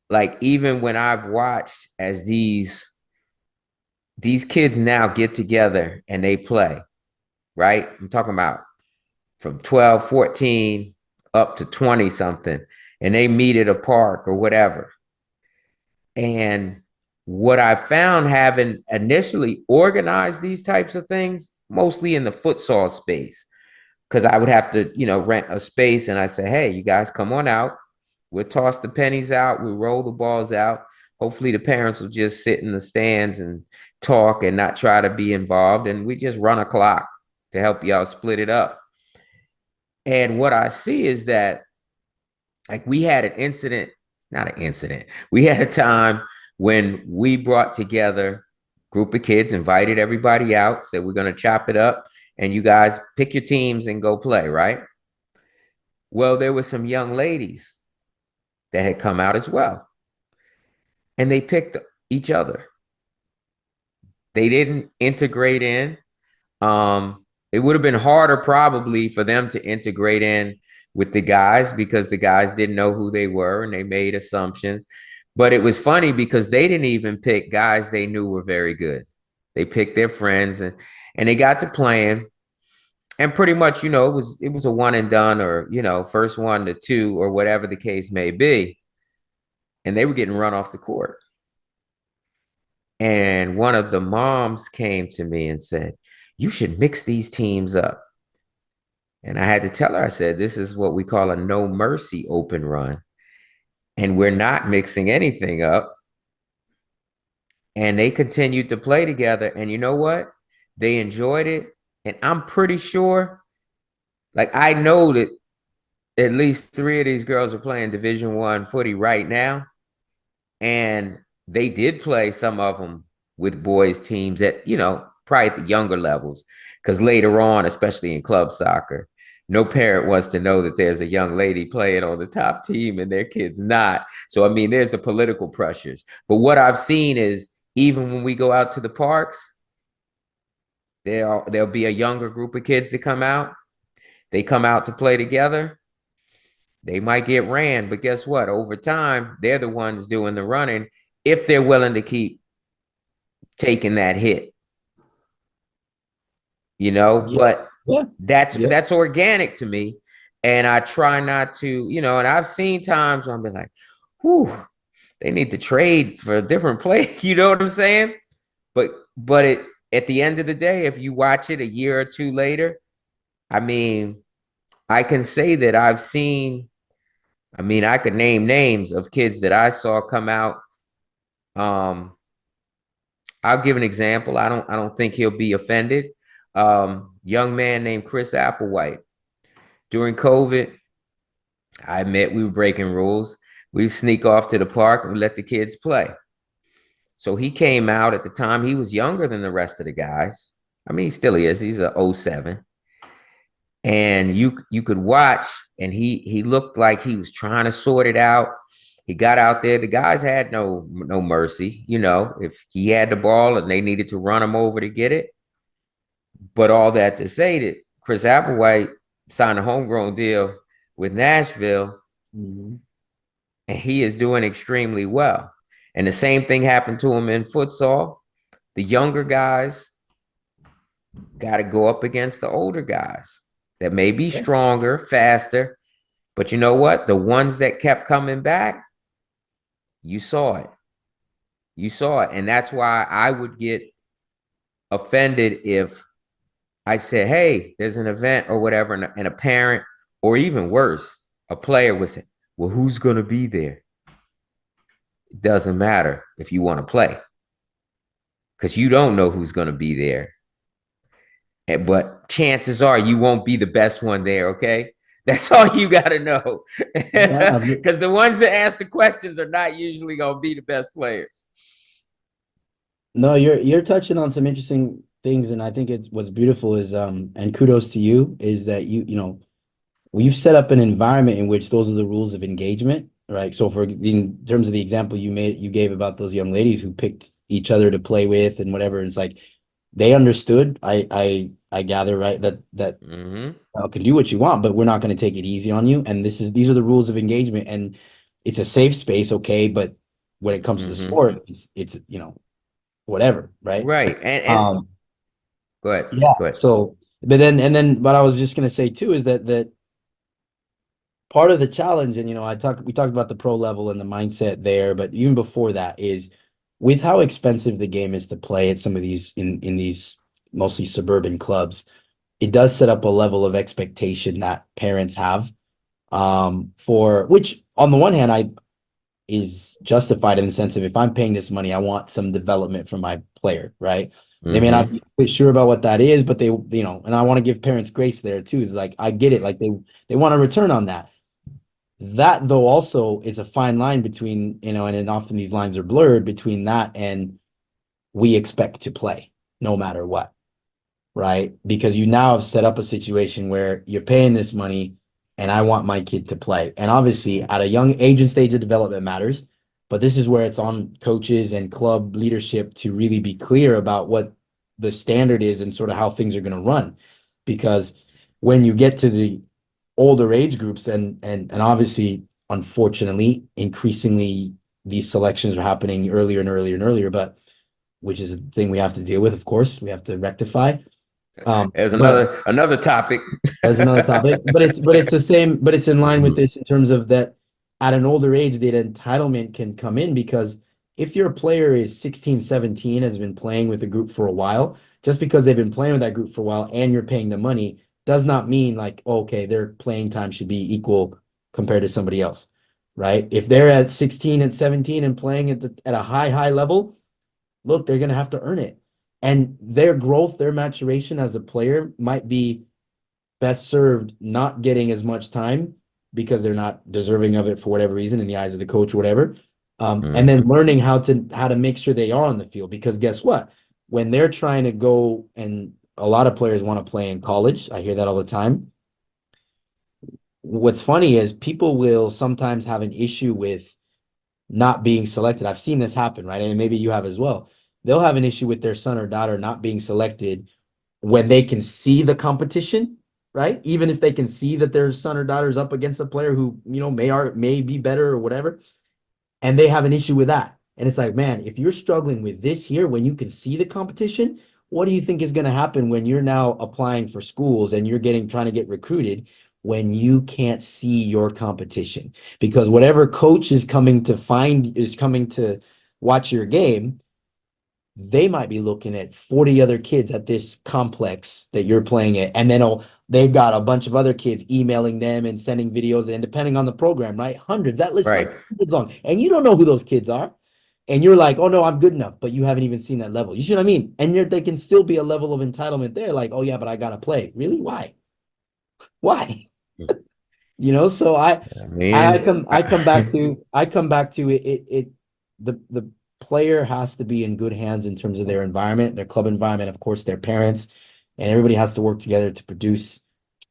like even when I've watched as these kids now get together and they play, right? I'm talking about from 12, 14 up to 20 something, and they meet at a park or whatever. And what I found having initially organized these types of things, mostly in the futsal space, because I would have to, rent a space, and I say, hey, you guys come on out. We'll toss the pennies out. We'll roll the balls out. Hopefully, the parents will just sit in the stands and talk and not try to be involved. And we just run a clock to help y'all split it up. And what I see is that, like, we had an incident, not an incident, we had a time when we brought together a group of kids, invited everybody out, said, we're going to chop it up and you guys pick your teams and go play, right? Well, there were some young ladies that had come out as well, and they picked each other. They didn't integrate in. It would have been harder probably for them to integrate in with the guys because the guys didn't know who they were and they made assumptions. But it was funny because they didn't even pick guys they knew were very good. They picked their friends, and they got to playing. And pretty much, it was a one and done, or, first one to two, or whatever the case may be. And they were getting run off the court. And one of the moms came to me and said, you should mix these teams up. And I had to tell her, I said, this is what we call a no mercy open run. And we're not mixing anything up. And they continued to play together. And you know what? They enjoyed it. And I'm pretty sure, like, I know that at least three of these girls are playing Division I footy right now. And they did play some of them with boys teams at, probably at the younger levels. Because later on, especially in club soccer, no parent wants to know that there's a young lady playing on the top team and their kid's not. So, I mean, there's the political pressures. But what I've seen is even when we go out to the parks, there'll be a younger group of kids that come out. They come out to play together. They might get ran, but guess what? Over time, they're the ones doing the running if they're willing to keep taking that hit, Yeah. but Yeah. that's Yeah. that's organic to me. And I try not to, and I've seen times where I'm like, whew, they need to trade for a different play. You know what I'm saying? But it at the end of the day, if you watch it a year or two later, I mean, I can say that I could name names of kids that I saw come out. Um, I'll give an example. I don't think he'll be offended. Young man named Chris Applewhite. During COVID, I admit we were breaking rules. We sneak off to the park and let the kids play. So he came out at the time. He was younger than the rest of the guys. I mean, he still is. He's a '07. And you could watch, and he looked like he was trying to sort it out. He got out there. The guys had no mercy. If he had the ball and they needed to run him over to get it. But all that to say that Chris Applewhite signed a homegrown deal with Nashville, Mhm. and he is doing extremely well. And the same thing happened to him in futsal. The younger guys got to go up against the older guys that may be Yeah. stronger, faster. But you know what? The ones that kept coming back, you saw it. You saw it. And that's why I would get offended if I said, hey, there's an event or whatever, and a parent, or even worse, a player would say, well, who's going to be there? It doesn't matter if you want to play because you don't know who's going to be there. But chances are you won't be the best one there, okay? That's all you got to know. Yeah. Because the ones that ask the questions are not usually going to be the best players. No, you're touching on some interesting things, and I think it's what's beautiful is and kudos to you is that well, you've set up an environment in which those are the rules of engagement, right? So in terms of the example you gave about those young ladies who picked each other to play with and whatever, it's like they understood. I gather, right, that Mm-hmm. can do what you want, but we're not going to take it easy on you. And these are the rules of engagement, and it's a safe space, okay? But when it comes to the Mm-hmm. sport, it's whatever, right? Right. And Um, go ahead. yeah. Go ahead. So, what I was just gonna say too is that part of the challenge, and we talked about the pro level and the mindset there, but even before that is with how expensive the game is to play at some of these in these mostly suburban clubs. it does set up a level of expectation that parents have, for which on the one hand I is justified in the sense of if I'm paying this money, I want some development from my player, right? They may not Mm-hmm. be sure about what that is, but they, and I want to give parents grace there too. Is like I get it, like they want a return on that. That though also is a fine line between, and then often these lines are blurred between that and we expect to play no matter what, right? Because you now have set up a situation where you're paying this money and I want my kid to play. And obviously, at a young age and stage of development matters, but this is where it's on coaches and club leadership to really be clear about what the standard is and sort of how things are going to run. Because when you get to the older age groups and obviously, unfortunately, increasingly these selections are happening earlier and earlier and earlier, but which is a thing we have to deal with, of course, we have to rectify. There's But another topic. that's another topic. But it's the same, but it's in line with Mhm. this in terms of that at an older age, that entitlement can come in because if your player is 16, 17, has been playing with a group for a while, just because they've been playing with that group for a while and you're paying them money, does not mean like, okay, their playing time should be equal compared to somebody else, right? If they're at 16 and 17 and playing at a high level, look, they're going to have to earn it. And their growth, their maturation as a player might be best served not getting as much time because they're not deserving of it for whatever reason in the eyes of the coach or whatever. And then Mhm. learning how to make sure they are on the field because guess what? When they're trying to go, and a lot of players want to play in college, I hear that all the time. What's funny is people will sometimes have an issue with not being selected. I've seen this happen, right? And maybe you have as well. They'll have an issue with their son or daughter not being selected when they can see the competition, right? Even if they can see that their son or daughter is up against a player who, may be better or whatever, and they have an issue with that. And it's like, man, if you're struggling with this here when you can see the competition, what do you think is going to happen when you're now applying for schools and you're trying to get recruited when you can't see your competition? Because whatever coach is coming to watch your game, they might be looking at 40 other kids at this complex that you're playing at, and then they've got a bunch of other kids emailing them and sending videos, and depending on the program, right? Hundreds, that list might Right. be hundreds long, and you don't know who those kids are. And you're like, oh no, I'm good enough, but you haven't even seen that level. You see what I mean? And they can still be a level of entitlement there, like, oh yeah, but I gotta play. Really? Why? Why? So I I mean, come I come back to it the player has to be in good hands in terms of their environment, their club environment, of course, their parents, and everybody has to work together to produce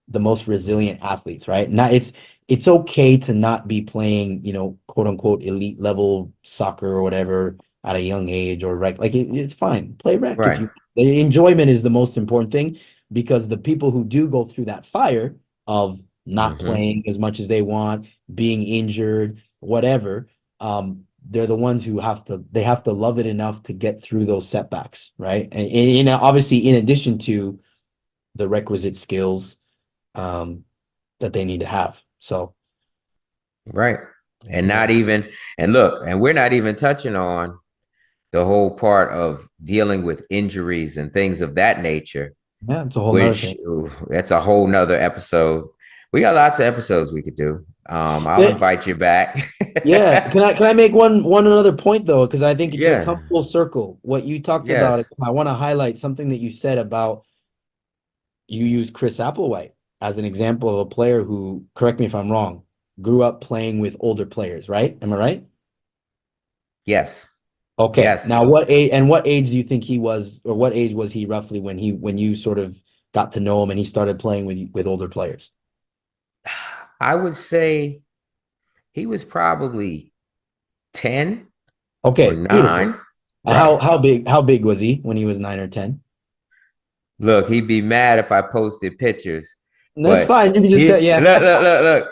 the most resilient athletes, right? Now it's okay to not be playing, quote unquote elite level soccer or whatever at a young age or rec. Like it's fine. Play rec if right. you the enjoyment is the most important thing because the people who do go through that fire of not Hmm. playing as much as they want, being injured, whatever, they're the ones who have to love it enough to get through those setbacks, right? And obviously in addition to the requisite skills um, that they need to have. So Right. And yeah, not even, and look, and we're not even touching on the whole part of dealing with injuries and things of that nature, yeah, it's a whole nother which thing. that's a whole nother episode. We got lots of episodes we could do. I'll Yeah, invite you back. yeah. Can I make one another point though? Because I think to Yeah. come full circle, what you talked about, Yes. I want to highlight something that you said about you use Chris Applewhite as an example of a player who, correct me if I'm wrong, grew up playing with older players, right? Am I right? Yes. Okay. Yes. Now, what age do you think he was, or what age was he roughly when you sort of got to know him and he started playing with older players? I would say he was probably 10 or Okay, beautiful. 9. How Right. how big how big was he when he was 9 or 10? Look, he'd be mad if I posted pictures, That's but fine. You can just tell, he yeah. look.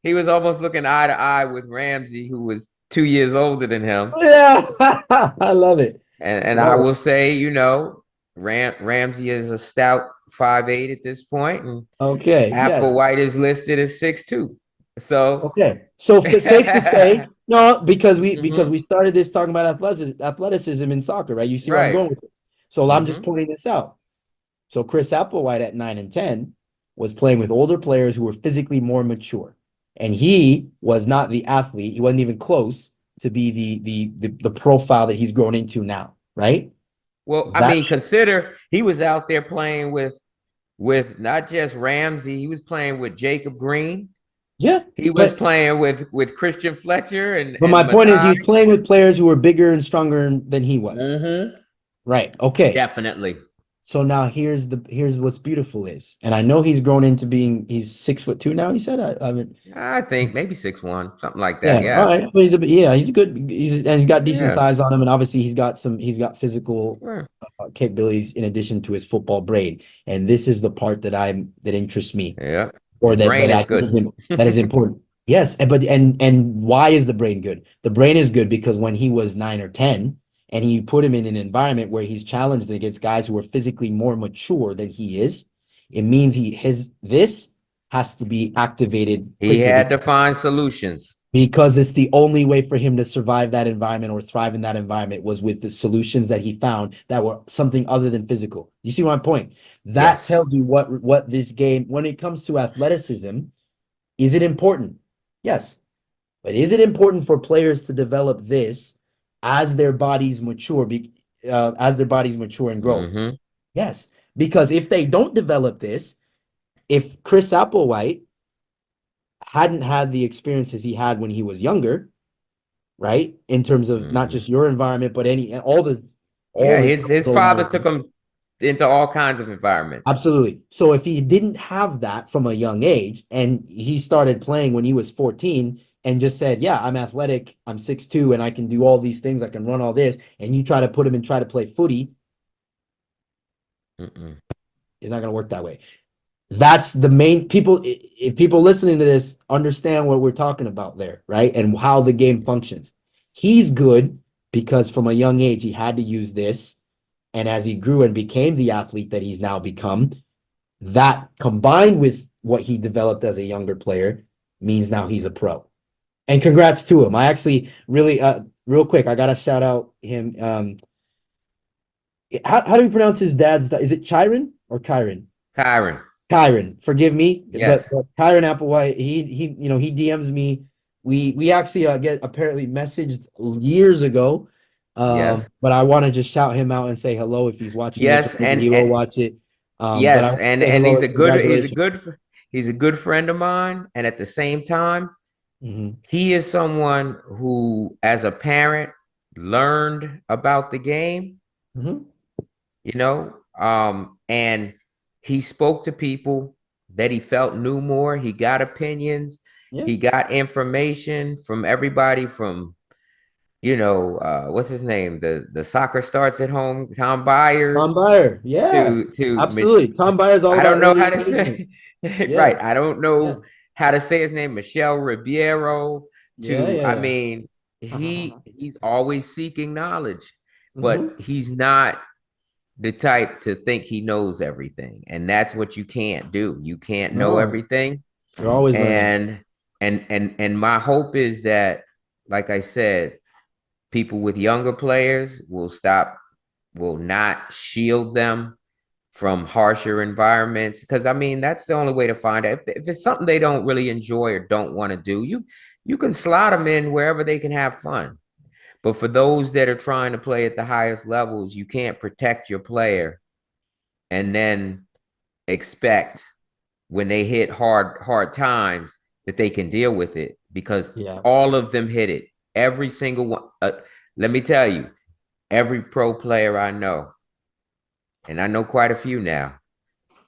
He was almost looking eye to eye with Ramsey, who was 2 years older than him. Yeah. I love it. And I Love it. will say, Ramsey is a stout 5'8" at this point, and Okay, yes. Applewhite is listed as 6'2". So, Okay. So safe to say, no, because hmm, we started this talking about athleticism in soccer, right? You see where I'm right. going with it. So I'm just Hmm. pointing this out. So Chris Applewhite at 9 and 10 was playing with older players who were physically more mature. And he was not the athlete. He wasn't even close to be the profile that he's grown into now, right? Well, I mean, That's consider he was out there playing with not just Ramsey, he was playing with Jacob Green. yeah, He was but playing with Christian Fletcher but my and point is Matai. he's playing with players who were bigger and stronger than he was. Mm-hmm. Right. Okay. Definitely. So now here's what's beautiful is, and I know he's grown into being he's 6'2" now. He said I mean I think maybe 6'1", something like that. yeah, all Yeah. right. But he's good. He's got decent Yeah. size on him, and obviously he's got physical Sure. capabilities in addition to his football brain. And this is the part that interests me, Yeah. The or that brain that is I think good. is important. Yes, and why is the brain good? The brain is good because when he was 9 or 10, and you put him in an environment where he's challenged against guys who are physically more mature than he is, it means his this has to be activated He quickly had to find solutions. because it's the only way for him to survive that environment or thrive in that environment was with the solutions that he found that were something other than physical. You see my point? That Yes. tells you what this game, when it comes to athleticism, is it important? Yes. But is it important for players to develop this as their bodies mature, as their bodies mature and grow? Mm-hmm. Yes. Because if they don't develop this, if Chris Applewhite hadn't had the experiences he had when he was younger, right? In terms of not Mm-hmm. just your environment, but any and all Yeah, the his girls father around took him. him into all kinds of environments. Absolutely. So if he didn't have that from a young age and he started playing when he was 14 and just said, "Yeah, I'm athletic, I'm 6'2", and I can do all these things, I can run all this," and you try to put him and try to play footy, Mm-mm. it's not going to work that way. That's the main people. If people listening to this understand what we're talking about there, right? And how the game functions. He's good because from a young age, he had to use this. And as he grew and became the athlete that he's now become, that combined with what he developed as a younger player means now he's a pro. And congrats to him. I actually really, real quick, I got to shout out him. How do you pronounce his dad's? Is it Chiron or Kyron? Kyron. Kyron, forgive me, Yes. but Kyron Applewhite, he DMs me. We actually get apparently messaged years ago. Yes. But I want to just shout him out and say hello if he's watching this, or Yes. maybe he will watch it. But I Yes, want to say and hello and congratulations. he's a good friend of mine, and at the same time, Hmm. he is someone who, as a parent, learned about the game, Hmm. and he spoke to people that he felt knew more. He got opinions, Yeah, he got information from everybody from, what's his name? The soccer starts at home, Tom Tom Byers, Byer. Yeah, to absolutely. Tom Byer is all I about don't know early how to engagement. say Yeah, right. I don't yeah, know how to say his name, Michelle Ribeiro. yeah, yeah, I yeah. mean, he's always seeking knowledge, but Hmm. he's not the type to think he knows everything. And that's what you can't do. You can't know No, everything. you're always learning. And and my hope is that, like I said, people with younger players will not shield them from harsher environments, because I mean that's the only way to find out if it's something they don't really enjoy or don't want to do. You can slot them in wherever they can have fun, but for those that are trying to play at the highest levels, you can't protect your player and then expect when they hit hard times that they can deal with it, because Yeah. all of them hit it, every single one. Let me tell you, every pro player I know, and I know quite a few now,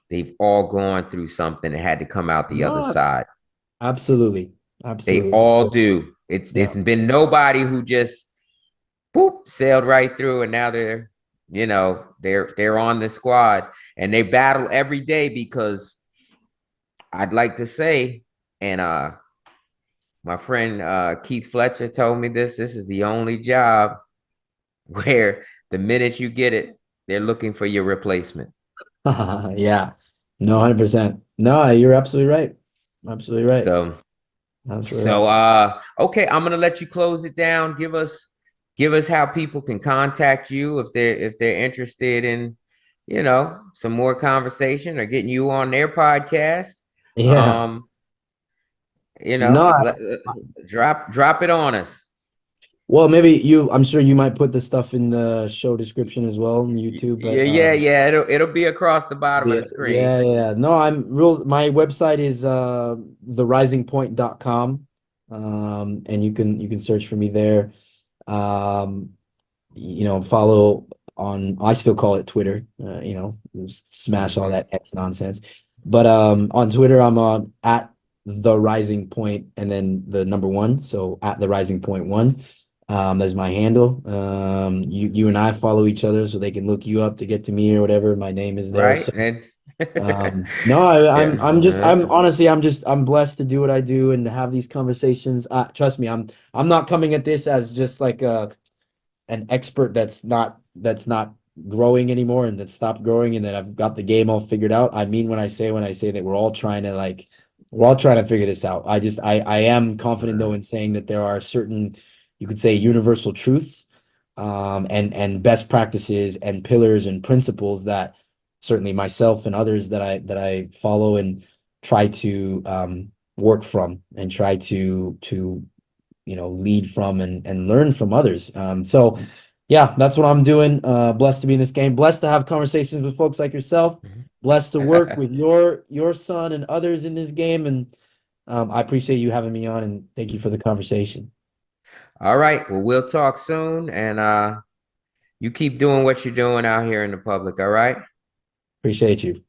they've all gone through something and had to come out the other No, side. absolutely. They Absolutely. all do. It's Yeah. been nobody who just boop sailed right through and now they're on the squad, and they battle every day, because I'd like to say, and my friend Keith Fletcher told me this is the only job where the minute you get it, they're looking for your replacement. Yeah. No, 100%. No, you're absolutely right. Absolutely right. So Absolutely So right. okay, I'm gonna let you close it down. Give us how people can contact you if they're interested in, some more conversation or getting you on their podcast. Yeah. Um, No, drop it on us. well, maybe I'm sure you might put the stuff in the show description as well on YouTube, but Yeah, yeah, yeah. It'll be across the bottom of the screen. yeah, yeah. No, I'm real my website is therisingpoint.com. And you can search for me there. Um, follow on, I still call it Twitter, smash all Hmm. that X nonsense. But on Twitter, I'm on at the rising point and then the number one. So at the rising point one. That's my handle. You and I follow each other so they can look you up to get to me or whatever. My name is there. Right? So And no, yeah. I'm honestly I'm blessed to do what I do and to have these conversations. Trust me, I'm not coming at this as just like an expert that's not growing anymore and that stopped growing and that I've got the game all figured out. I mean when I say that we're all trying to figure this out. I am confident though in saying that there are certain, you could say, universal truths, and best practices and pillars and principles that certainly myself and others that I follow and try to work from and try to lead from and learn from others. So yeah, that's what I'm doing. Blessed to be in this game, blessed to have conversations with folks like yourself, blessed to work with your son and others in this game. And I appreciate you having me on, and thank you for the conversation. All right. Well, we'll talk soon, and you keep doing what you're doing out here in the public. All right. Appreciate you.